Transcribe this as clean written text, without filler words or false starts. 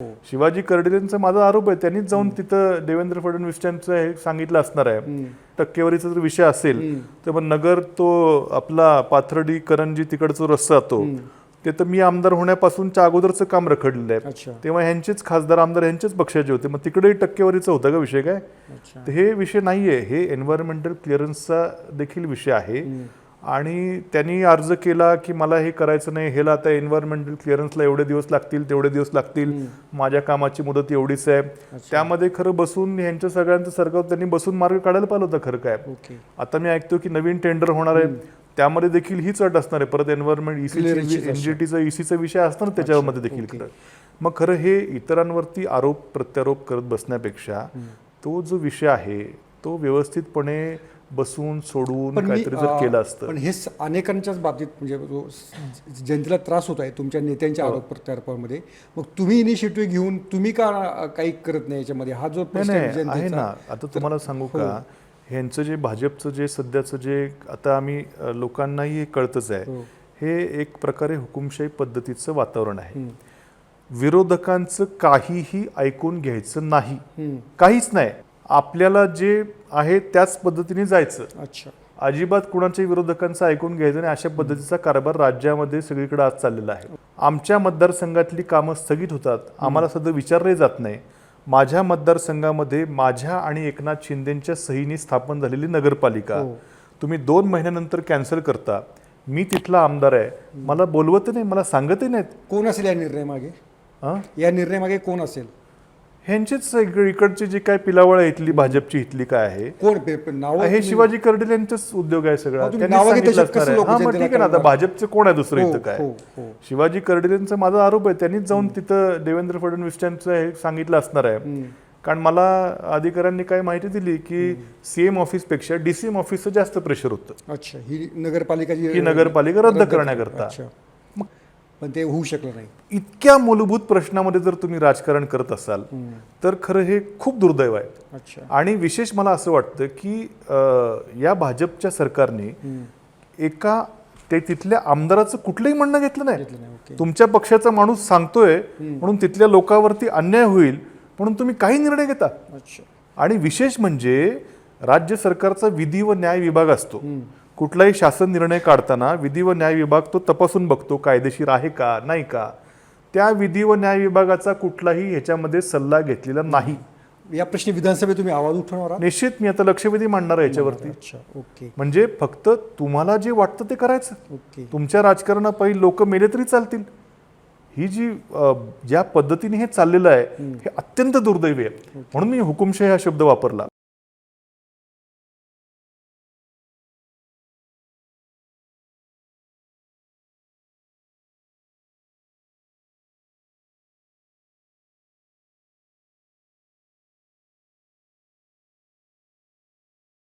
शिवाजी कर्डिलेंचा माझा आरोप आहे, त्यांनीच जाऊन तिथं देवेंद्र फडणवीस यांचं हे सांगितलं असणार आहे. टक्केवारीचा जर विषय असेल तर मग नगर तो आपला पाथर्डी करंजी तिकडचा रस्ता तो ते तर मी आमदार होण्यापासूनच्या अगोदरचं काम रखडलेलं आहे. तेव्हा ह्यांचेच खासदार आमदार ह्यांचेच पक्षाचे होते, मग तिकडेही टक्केवारीचा होता का विषय काय? तर हे विषय नाहीये, हे एन्व्हायरमेंटल क्लिअरन्सचा देखील विषय आहे. आणि त्यांनी अर्ज केला की मला हे करायचं नाही, ह्याला आता एन्व्हायरमेंटल क्लिअरन्सला एवढे दिवस लागतील तेवढे दिवस लागतील, माझ्या कामाची मुदत एवढीच आहे. त्यामध्ये खरं बसून ह्यांच्या सगळ्यांचं सरकार त्यांनी बसून मार्ग काढायला पाहिलं होतं. खरं काय आता मी ऐकतो की नवीन टेंडर होणार आहे, त्यामध्ये देखील हीच अट असणार आहे. परत एन्व्हायरमेंट एनजीटीचा ईसीचा विषय असणार त्याच्यामध्ये देखील. खरं मग खरं हे इतरांवरती आरोप प्रत्यारोप करत बसण्यापेक्षा तो जो विषय आहे तो व्यवस्थितपणे बसून सोडून काहीतरी जर केलं असतं. पण हे अनेकांच्याच बाबतीत म्हणजे जनतेला त्रास होत आहे तुमच्या नेत्यांच्या आरोप प्रत्यारोपामध्ये. मग तुम्ही इनिशिएटिव्ह घेऊन तुम्ही का काही करत नाही याच्यामध्ये? हा जो आहे ना, आता तुम्हाला सांगू का, ह्यांचं जे भाजपचं जे सध्याचं जे आता आम्ही लोकांनाही कळतच आहे, हे एक प्रकारे हुकुमशाही पद्धतीचं वातावरण आहे. विरोधकांचं काहीही ऐकून घ्यायचं नाही, काहीच नाही. आपल्याला जे आहे त्याच पद्धतीने जायचं. अजिबात कुणाच्याही विरोधकांचं ऐकून घ्यायचं नाही. अशा पद्धतीचा कारभार राज्यामध्ये सगळीकडे आज चाललेला आहे. आमच्या मतदारसंघातली कामं स्थगित होतात, आम्हाला सध्या विचारले जात नाही. माझ्या मतदारसंघामध्ये माझ्या आणि एकनाथ शिंदेच्या सहीने स्थापन झालेली नगरपालिका तुम्ही 2 महिन्यानंतर कॅन्सल करता. मी तिथला आमदार आहे, मला बोलवत नाही, मला सांगतही नाहीत. कोण असेल या निर्णयामागे? या निर्णयामागे कोण असेल? ह्यांचेच इकडची जी काय पिलावळ आहे इथली भाजपची इथली काय आहे, कोण नाव? हे शिवाजी कर्डिले यांचेच उद्योग आहे सगळं. ठीक आहे ना, आता भाजपचे कोण आहे दुसरं इथं काय? शिवाजी कर्डिलेंचा माझा आरोप आहे, त्यांनीच जाऊन तिथं देवेंद्र फडणवीस यांचं हे सांगितलं असणार आहे. कारण मला अधिकाऱ्यांनी काय माहिती दिली की सीएम ऑफिसपेक्षा डीसीएम ऑफिसचं जास्त प्रेशर होतं. ही नगरपालिका रद्द करण्याकरता. पण ते होऊ शकलं नाही. इतक्या मूलभूत प्रश्नामध्ये जर तुम्ही राजकारण करत असाल तर खरं हे खूप दुर्दैव आहे. आणि विशेष मला असं वाटतं की या भाजपच्या सरकारने एका तिथल्या आमदाराचं कुठलंही म्हणणं घेतलं नाही. तुमच्या पक्षाचा माणूस सांगतोय म्हणून तिथल्या लोकांवरती अन्याय होईल म्हणून तुम्ही काही निर्णय घेता. आणि विशेष म्हणजे राज्य सरकारचा विधी व न्याय विभाग असतो. कुठलाही शासन निर्णय काढताना विधी व न्याय विभाग तो तपासून बघतो कायदेशीर आहे का नाही का. त्या विधी व न्याय विभागाचा कुठलाही ह्याच्यामध्ये सल्ला घेतलेला नाही. या प्रश्नी विधानसभेत तुम्ही आवाज उठवणार? निश्चित, मी आता लक्षवेधी मांडणार आहे याच्यावरती. म्हणजे फक्त तुम्हाला जे वाटतं ते करायचं. तुमच्या राजकारणापायी लोक मेले तरी चालतील. ही जी ज्या पद्धतीने हे चाललेलं आहे हे अत्यंत दुर्दैवी आहे. म्हणून मी हुकुमशाही हा शब्द वापरला.